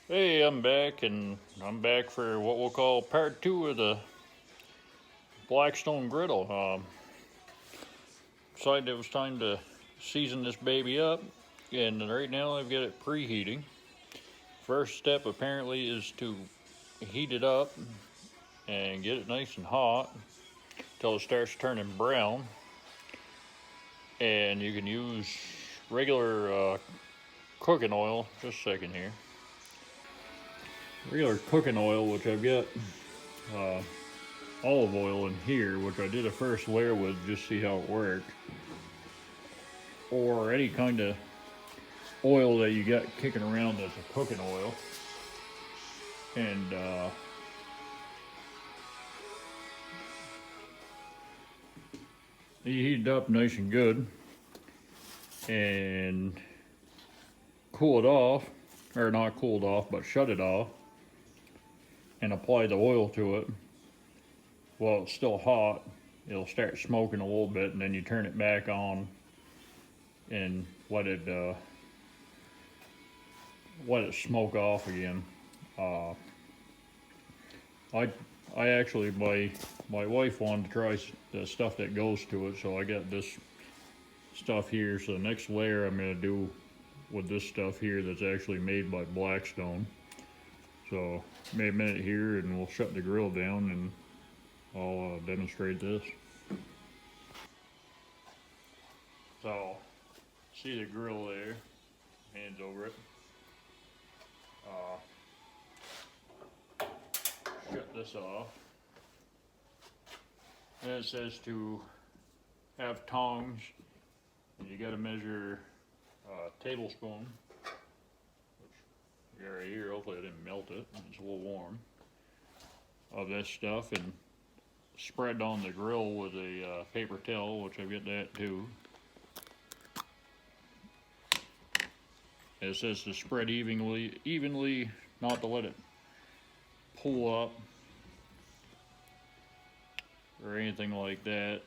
Hey, I'm back, and I'm back for what we'll call part two of the Blackstone griddle. Decided it was time to season this baby up, and right now I've got it preheating. First step apparently is to heat it up and get it nice and hot until it starts turning brown. And you can use regular cooking oil. Just a second here. Regular cooking oil, which I've got olive oil in here, which I did a first layer with just to see how it worked, or any kind of oil that you got kicking around that's a cooking oil. And you heat it up nice and good and cool it off, or not cooled off, but shut it off, and apply the oil to it. While it's still hot, it'll start smoking a little bit, and then you turn it back on and let it smoke off again. Uh, I I actually my wife wanted to try the stuff that goes to it, so I got this stuff here. So the next layer I'm gonna do with this stuff here that's actually made by Blackstone. So maybe a minute here, and we'll shut the grill down, and I'll demonstrate this. So see the grill there, hands over it. Shut this off. And it says to have tongs, and you got to measure a tablespoon, which right here. Hopefully I didn't melt it. It's a little warm. Of this stuff, and spread on the grill with a paper towel, which I've got that too. It says to spread evenly, not to let it pull up or anything like that.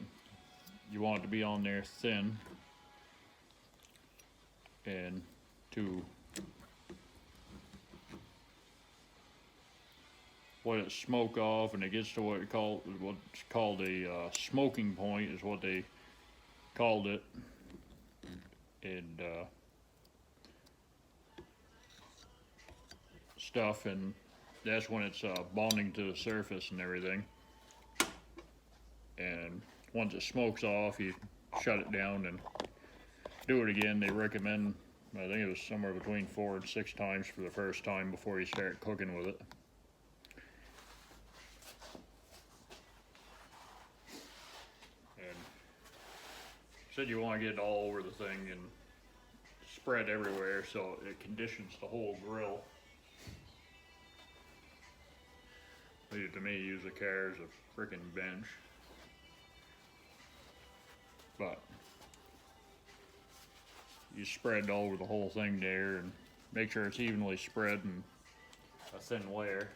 You want it to be on there thin, and to let it smoke off, and it gets to what's called a smoking point, is what they called it. And stuff, and that's when it's bonding to the surface and everything. And once it smokes off, you shut it down and do it again. They recommend, I think it was somewhere between 4 and 6 times for the first time before you start cooking with it. And said you want to get it all over the thing and spread everywhere so it conditions the whole grill. To me, use the car as a freaking bench. But you spread all over the whole thing there, and make sure it's evenly spread and a thin layer.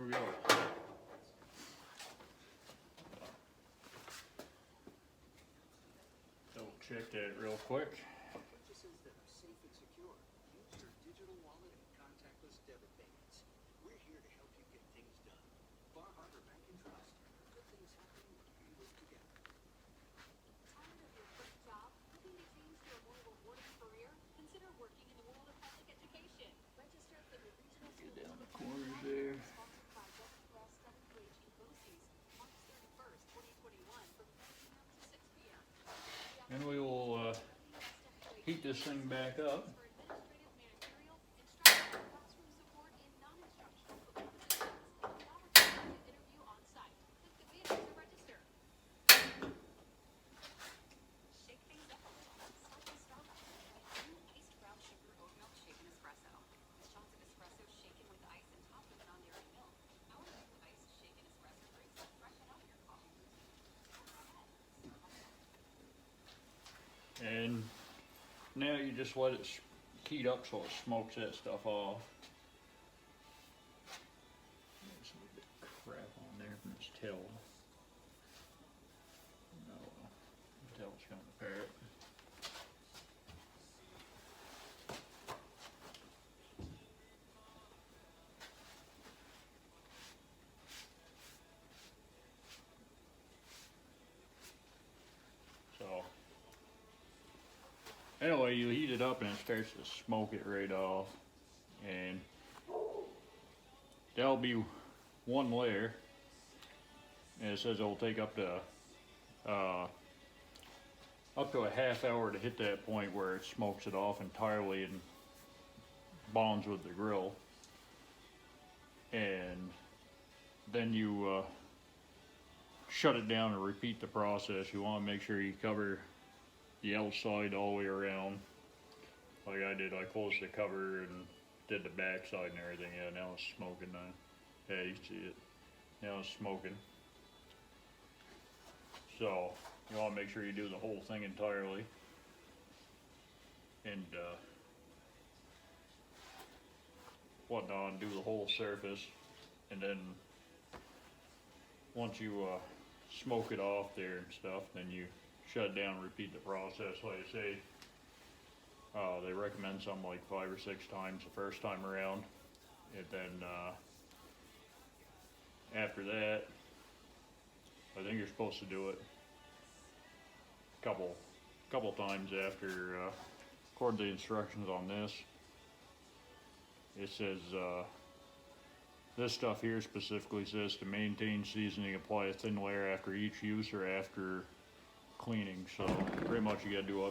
we go. Double check that real quick. Purchases that are safe and secure. Use your digital wallet and contactless debit payments. We're here to help you get things done. Bar Harbor Bank and Trust. Good things happen when we work together. Tired of your first job? Looking to change to a more rewarding career? Consider working in the world of public education. Register for the regional Get school down the corners there. sponsored by WSWH in Boise, March 31st, 2021 from 4 p.m. to 6 p.m. And we will heat this thing back up. For administrative, managerial, instructional, classroom support, and non-instructional open positions. The opportunity to interview on site. Click the banner to register. Shake things up a little. Start with Starbucks. New iced brown sugar oat milk shaken espresso. Shots of espresso shaken with ice and topped with non-dairy milk. Our new iced shaken espresso drinks will freshen up your coffee routine. Order ahead. And now you just let it heat up so it smokes that stuff off. There's a little bit of crap on there from this tail. No, the tail's going to repair it. So, anyway, you heat it up and it starts to smoke it right off. And that'll be one layer. And it says it'll take up to a half hour to hit that point where it smokes it off entirely and bonds with the grill. And then you shut it down and repeat the process. You want to make sure you cover the outside all the way around. Like I did, I closed the cover and did the back side and everything. Yeah, now it's smoking now. Yeah, you see it. Now it's smoking. So, you want to make sure you do the whole thing entirely. And whatnot, do the whole surface. And then once you smoke it off there and stuff, then you shut it down and repeat the process. Like I say, they recommend something like 5 or 6 times the first time around. And then after that, I think you're supposed to do it a couple times after, according to the instructions on this. It says, this stuff here specifically says to maintain seasoning, apply a thin layer after each use or after cleaning. So pretty much you gotta do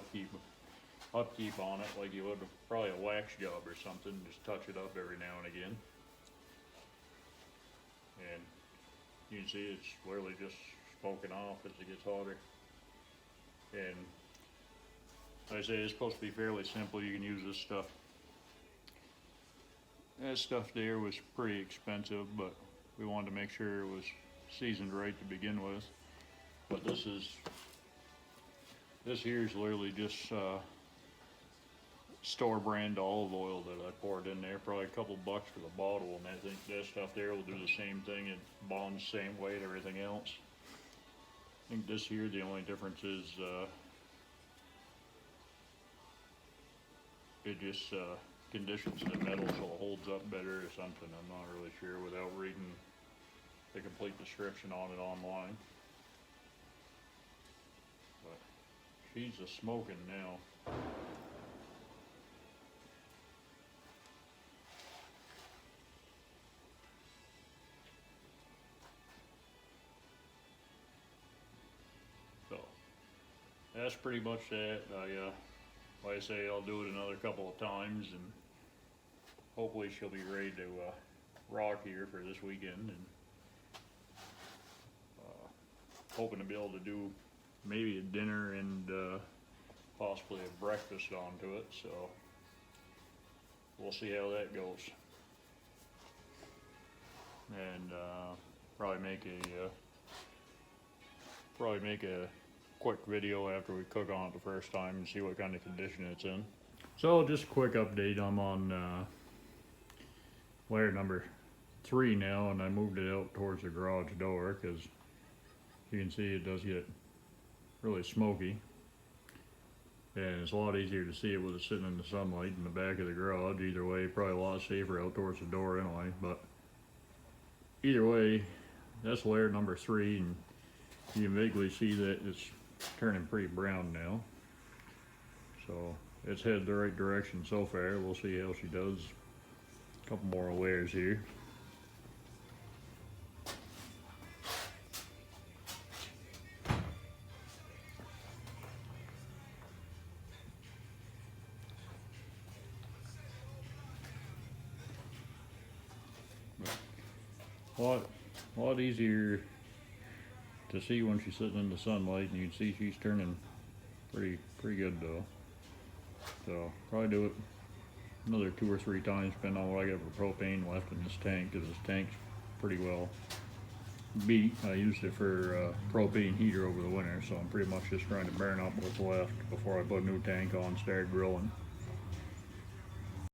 upkeep on it like you would probably a wax job or something. Just touch it up every now and again. And you can see it's literally just smoking off as it gets hotter. And like I say, it's supposed to be fairly simple. You can use this stuff. That stuff there was pretty expensive, but we wanted to make sure it was seasoned right to begin with. But this here is literally just store brand olive oil that I poured in there. Probably a couple bucks for the bottle, and I think that stuff there will do the same thing. It bonds the same way to everything else. I think this here, the only difference is it just conditions the metal so it holds up better or something. I'm not really sure without reading the complete description on it online. But she's a smoking now. So that's pretty much that. Like I say, I'll do it another couple of times, and hopefully she'll be ready to rock here for this weekend, and hoping to be able to do maybe a dinner and possibly a breakfast onto it. So we'll see how that goes, and probably make a quick video after we cook on it the first time and see what kind of condition it's in. So just a quick update, I'm on layer number 3 now, and I moved it out towards the garage door because you can see it does get really smoky. And it's a lot easier to see it with it sitting in the sunlight in the back of the garage. Either way, probably a lot safer out towards the door anyway. But either way, that's layer number 3, and you can vaguely see that it's turning pretty brown now. So it's headed the right direction so far. We'll see how she does. A couple more layers here. A lot easier to see when she's sitting in the sunlight, and you can see she's turning pretty good though. So probably do it another 2 or 3 times, depending on what I got for propane left in this tank, because this tank's pretty well beat. I used it for propane heater over the winter, so I'm pretty much just trying to burn up what's left before I put a new tank on and start grilling.